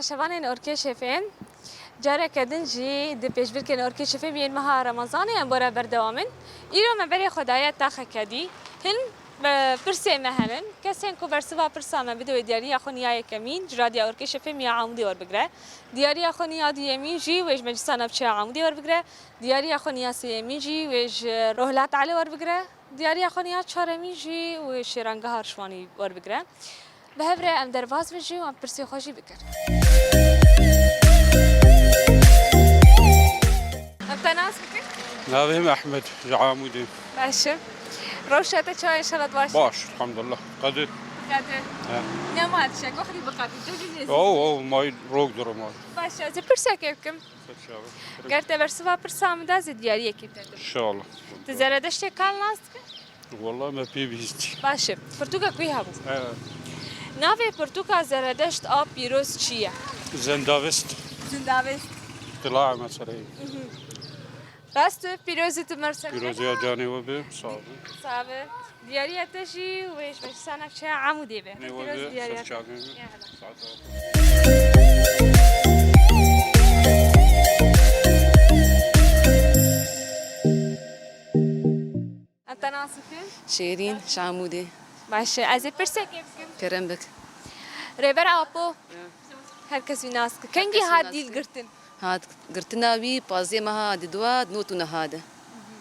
بخوان شوانين أوركي شفين جارة كدنجي دبيش بركن أوركي شفين بين مها رمضاني أمبارا بردوامن إيرو ما بري خدايا تاخ كدي هن برسي مهلن كسين كو برسوا برسامة بدو دياري أخونيا كمين جرادي أوركي شفين يا عمودي ور بقرا دياري أخونيا دي يمين جي ويج مجلسنا بشي عمودي ور بقرا دياري أخونيا سيمين جي ويج روهلات علي ور بقرا دياري أخونيا شارمين جي ويج رنگهار شواني ور بقرا بهبره ام درواز بجی و ام پرسی خوشی بکر. ام تناس بکر؟ ناویم احمد جعامودی. باشه. روشته چای ان شاء الله باش. باش الحمد لله. قدر. قدر. نه ما هاتش کو خدی بقدر جوجی. او مای روگ داره مای. باشه از پرسی کم. گرت برسوا پرسام داز دیاری کی بده. ان شاء الله. تزردشت کال ناست که؟ والله ما في بيستي. باشه. پرتوگا کوی هبو. ناوی پرتوکا زردشت آب پیروز چیه؟ زنداوست. زنداوست. طلاع مثلا. راست پیروزی مرسل. پیروزی جانی و به صعب. صعب. دیاری اتشی ویش بچه سنف چه عمودی به. پیروز دیاری. انت ناصفين؟ شيرين شعمودي. باشه از پرسه کیفکم؟ كرم بك. ريبر آپو. هرکس ویناس کنگی هاد دیل گرتن؟ هاد قرتنا وي بازي ما هاد دواد نوتنا هذا.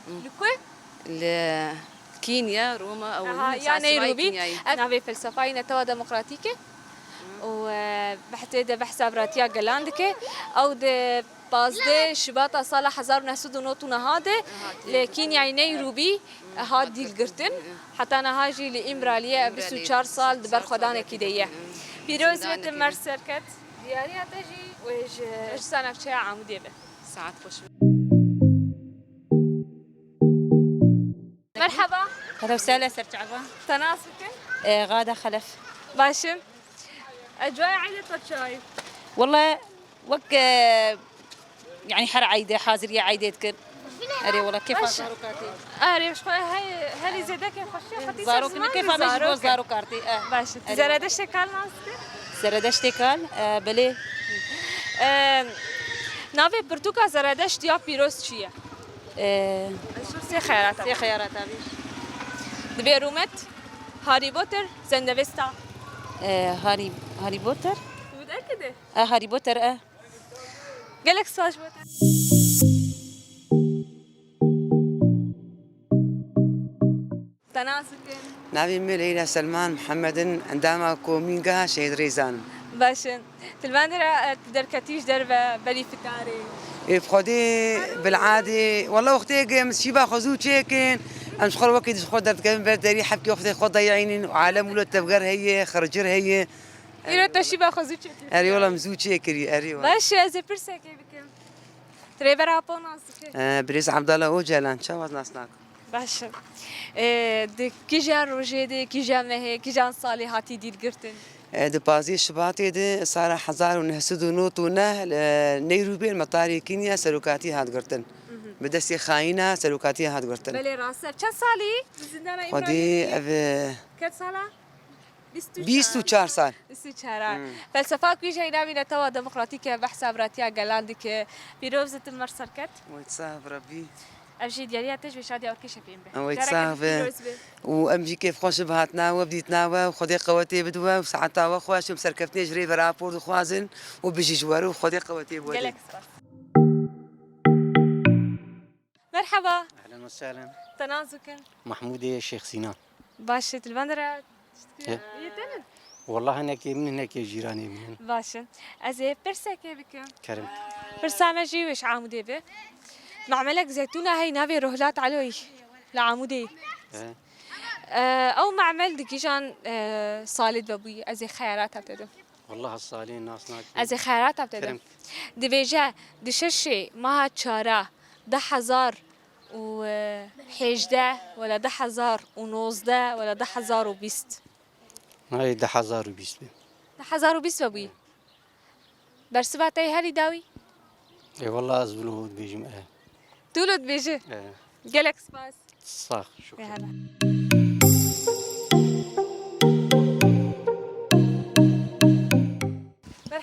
لكوي؟ كينيا روما او يا نيروبي نافي فلسفة نتوا ديمقراطيكي وبحث بحساب راتيا جلاندكي او د بازده شباط صالح 1900 هذا لكن يعني نيروبي هاد ديل قرتن حتى انا هاجي لامراليه بس 4 سال دبر خدانه كديه بيروز وتمر سركت دياري تجي ويج سنه شي عمودي به ساعات خوش. مرحبا هلا وسهلا سرت عقبة تناسكن غادة خلف باشم اجواء عيدة الشاي والله وك يعني حر عيدة حاضر عيدة كر أري والله كيف زاروكارتي أري مش هاي هلي زيدا كيف خشية خطيسة زاروك كيف عم زاروكارتي باشا زردشت كال ناستي زردشت كال بلي نافي برتوكا زردشت يا بيروس شيء شو سي خيارات سي خيارات أبي دبي رومت هاري بوتر زندفستا هاري بوتر متأكدة هاري بوتر قالك سواج بوتر تناسكن نبي ملينا سلمان محمد عندما كومينجا شهيد ريزان باشن تلفاندرا دركتيش دربة بلي فتاري بخدي بالعادة والله وقتي مسيبا خذو تشيكن أمس خل وقت خد درت كم بردري حبكي وقتي خد ضيعيني وعالم ولا تبقر هي خرجر هي إيرو تشيبا خذو تشيكن أري والله مزو تشيكري أري والله باش زي برسك بكم تريبر أبو ناسك بريس عبد الله وجلان شو وزن ناسناك باش د كيجان روجي دي كيجان مه كيجان صالي هاتي ديل قرتن دبازي شباطي دي صار 1900 ونه نيروبي المطاري كينيا سلوكاتي هاد قرتن بدسي خاينة سلوكاتي هاد قرتن بلي راسه كم صالي بزندان خدي كم سالة 24 سال 24 فلسفة كيجا ينامي نتوا ديمقراطية بحساب راتيا جلاندك بيروزة المرسلكت ويتصاحب ربي أمشي ديالي تجي شادي أوركي شفين به ويتصاحب وأمشي كيف خوش بهاتنا وبديتنا وخدي قوتي بدوا وساعتها وخواش مسركفتني جري برابور خوازن وبيجي جوار وخدي قوتي بودي مرحبا اهلا وسهلا تنازكن محمود الشيخ سينان باشا البندرة يتنن والله انا كي من هناك جيراني من باشا أزي برسك بكم كرم برسامجي وش عمودي به معملك زيتونة هي نافي رهلات علوي لعمودي أو معمل دقيجان صالد بابوي أزي خيارات أبتدو والله الصالين ناس ناك أزي خيارات أبتدو دبيجا دششي ما هتشارا 10,000 و11 ولا 10,000 ونوزده ولا 10,020 هاي 10,020 10,020 بابوي برسباتي هالي داوي اي والله ازولو بيجي تولد بيجي قالك سباس صح شكرا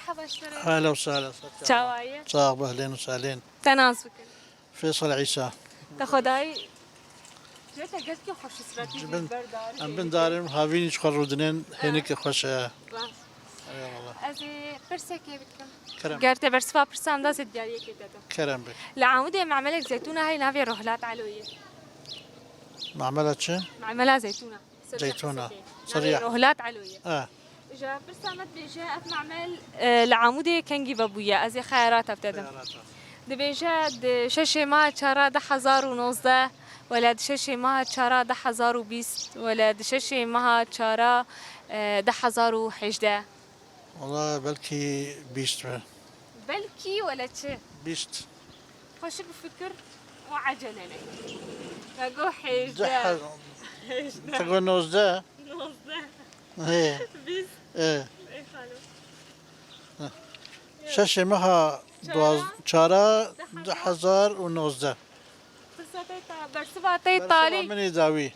مرحبا اشتري هلا وسهلا. چاوایە صاحب اهلين وسهلين. تەناز بکەن فيصل عيسى. تەخۆدایی جێتە گەلکی خۆشسراتی جبن- بەرداری ام بن دارم هاوين خرودنين هنيك خوش. ئەزێ پرسێکێ بکەم كرم گەرتە بەرسفا پرسام دەست دیارەکێ دەدەم كرم بك. لە عامودێ معمەلێک زەتونە هەی ناوێ ڕۆهلات علۆیە معملة شو؟ معمەلا زەتونە زەیتونە. سريع. ڕۆهلات علۆیە اه جا برسامت بيجا اف معمل لعمودي كنجي بابويا ازي خيارات ابتدم دبيجا ششي ما تشارا 1019 ولا دششي ما تشارا 1020 ولا دششي ما تشارا 1011 والله بلكي بيست بلكي ولا تشي بيست. خوش بفكر وعجله لي بقول دح حجده تقول نوز ده. ايه بيس ايه اي خالو شاشة مها دواز شارع 1019. برسباتي طالي من يداوي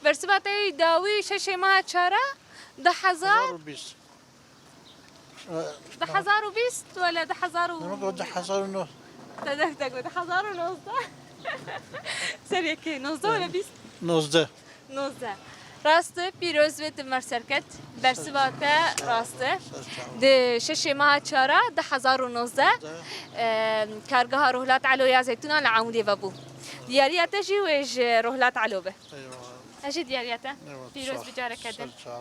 برسباتي داوي ششي ما تشارا 10,000 بيست. 10,020 ولا 10,000 لما قلت 1019 تدفتك 10,000 سريكي نوزده ولا بيست 19. نوزده راسته پیروز و مرسرکت برسباته راسته ده شش ماه چهارا 1019 کارگاه روحلات علویا زیتونا لعمودی بابو دیاریاته جی ویج روحلات علوبه ايوه اجی دیاریاته ايوه پیروز صح. بجاره کدن صح.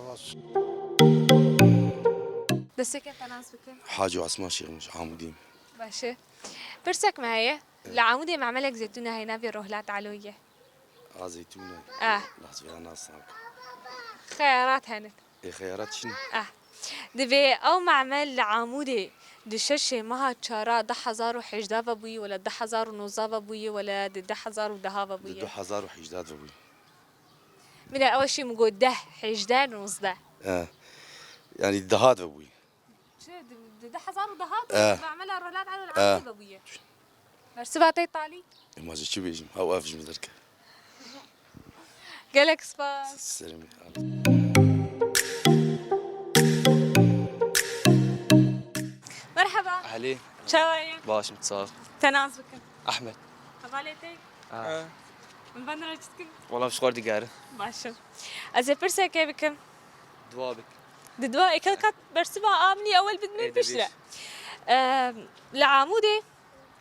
دسته که تناس بکن حاج عثمان شيخ مش عامودين. باشه برسك معايا لعمودي معملك زيتونه هي نافي روحلات علويه زيتونة. لحظة يا ناس هناك. خيارات هنت إيه خيارات شنو؟ دبي او معمل لعمودي دششة مها تشارا 10,011 بابوي ولا 10,019 بابوي ولا 10,010 بابوي 1011 أبوي. من اول شيء مقول 11 ونص يعني الدهات أبوي. شو 10,010 معملها رولات على العمودي بابوي مرسباتي ايطالي ما جي شو بيجي أو أفج من ذلك. قالك سباس السلام. مرحبا علي شاوية باش متصاب تناس بكم احمد خباليتي من بندر جتكم والله مش غوردي قاره باشا ازي برسا كيف بكم دوابك ددوا اكل كات برسبا امني اول بدمي بشرا لعمودي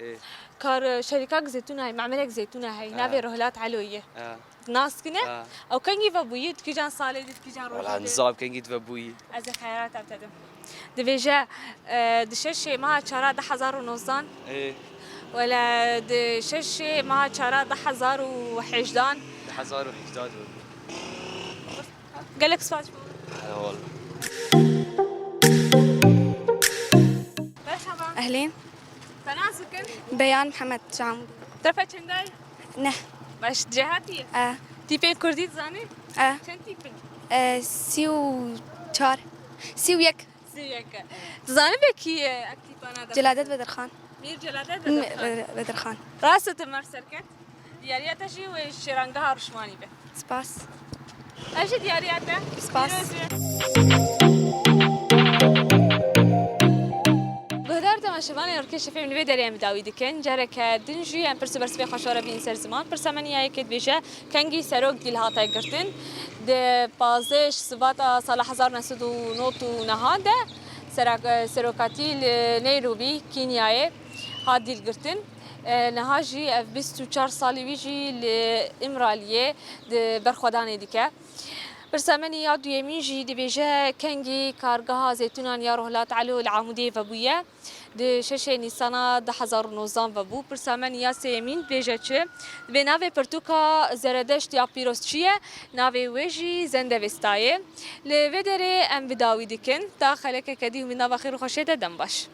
ايه كار شركات زيتونة هاي معملك زيتونة هاي نافي رهلات علوية ناس كنا او كان يفا بويد كيجان صالد كيجان والله روحات نزاب كان جيت بابوي ازي خيارات ابتدم دبيجا دششي ما تشارا 10,019 ايه ولا دششي ما تشارا 10,011 حزار وحجداد بابوي قالك سباش هلا والله مرحبا أهلين تناسكن بيان محمد شامودي ترفع چنداي نه باش جهاتي آه تيبين كردي زاني آه چند تيبين سيو چار سيو يك زيك تزاني بكي اكتيب انا جلادة بدر خان مير جلادات بدر خان راسة مرسركت ديارياتا شي وش رنگها رشماني به سباس ايش ديارياتا سباس بهدار تماشاوان ارکش فیلم نوی دریم داوید کن جره که دنجی ام پرس برس خوشاره بین سر زمان پرس منیای کد بیشه کنگی سروک دیل هاتای گرتن ده پازش سبات سال 1909 نهاده سروکاتی نیروبی کینیای هاد دیل گرتن نهاجی اف 24 سالی ویجی لامرالیه ده برخودان دیکه برسامني يا دويمين جي دي بيجا كنجي كارغها زيتونان يا روحلات علو العمودي فبويا دي ششي نيسانا 1019 فبو برسامني يا سيمين بيجا تشي بناوي برتوكا زردشت يا بيروستشيه ناوي ويجي زنده وستايه لفيدري ام بداوي ديكن تا خلك كدي من ناوي خير خوشيته دمباش